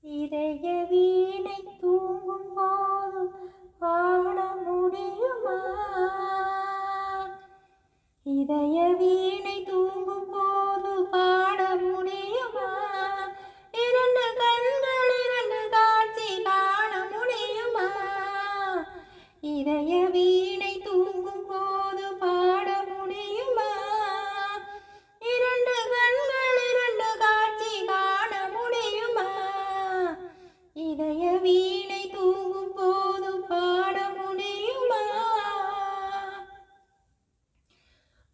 இதய வீணை தூங்கும் போது பாட முடியுமா? இதய வீணை தூங்கும் போது பாட முடியுமா? இரண்டு கண்கள் இரண்டு காட்சி காண முடியுமா? இதய வீணை தூங்கும் போது பாட முடியுமா? இரண்டு கண்கள் இரண்டு காட்சி காண முடியுமா? இதய வீணை தூங்கும் போது பாட முடியுமா?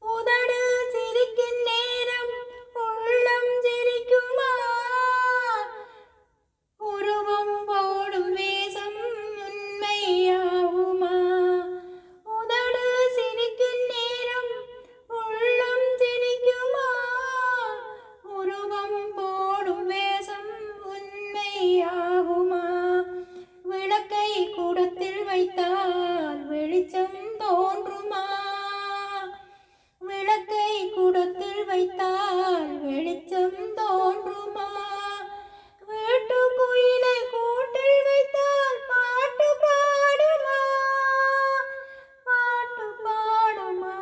உதடு சிரிக்கும் நேரம் உள்ளம் சிரிக்குமா? உருவம் போடும் வேஷம் உண்மையாகுமா? உதடு சிரிக்கும் நேரம் உள்ளம் சிரிக்குமா? உருவம் போடும் வேஷம் உண்மையாகுமா? விளக்கை கூடத்தில் வைத்தால் வெளிச்சம் தோன்றுமா? விளக்கை கூடத்தில் வைத்தால் வெளிச்சம் தோன்றுமா? வீட்டு குயிலை கூட்டில் வைத்தால் பாட்டு பாடுமா? பாட்டு பாடுமா?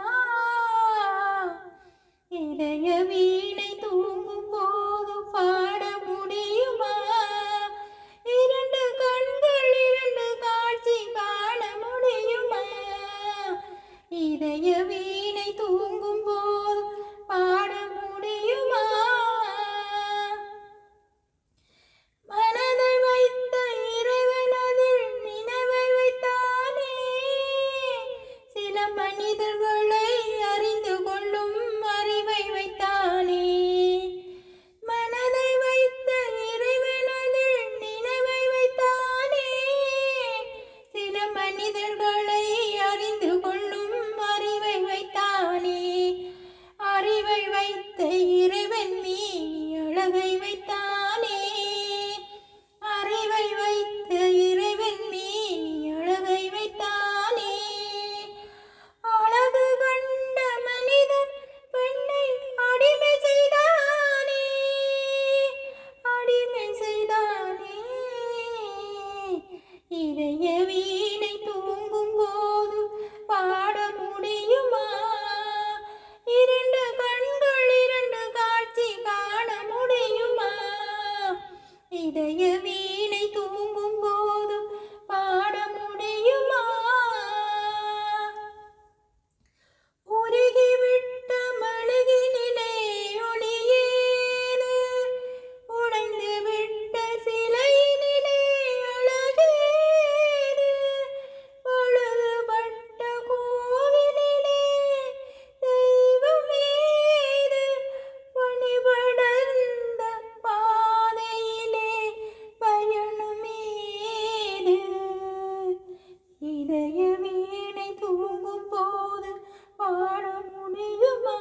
இதய வீணை தூங்கும் போது பாட முடியுமா? இரண்டு கண்கள் இரண்டு காட்சி காண முடியுமா? இதய வீணை தூங்கும் போது பாட முடியுமா? மனதை வைத்த இறைவன் அதில் நினைவை வைத்தானே, சில மனிதர்களை அறிந்து கொள்ளும் அறிவை வைத்தானே. மனதை வைத்த இறைவன் அதில் நினைவை வைத்தானே, சில மனிதர்களை அறிந்து கொள்ளும் அறிவை வைத்தானே. அறிவை வைத்த இறைவன் மீனி அழகை வைத்தானே. அறிவை வைத்த இறைவன் மீனி அழகை வைத்தானே. அழகு கண்ட மனிதன் பெண்ணை அடிமை செய்தானே. அடிமை செய்தானே. இதய வீணை தூங்கும் போது பாட முடியுமா? இரண்டு கண்கள் இரண்டு காட்சி காண முடியுமா? இதய வீணை தூங்கும் போது பாட முடியுமா? உருகிவிட்ட மெழுகினிலே ஒளியேது, உடைந்து விட்ட சிலையினிலே அழகேது, பழுதுபட்ட கோவிலிலே தெய்வமேது, பணிபடர்ந்த பாதையிலே பயணமேது. இதய வீணை தூங்கும் போது பாட முடியுமா?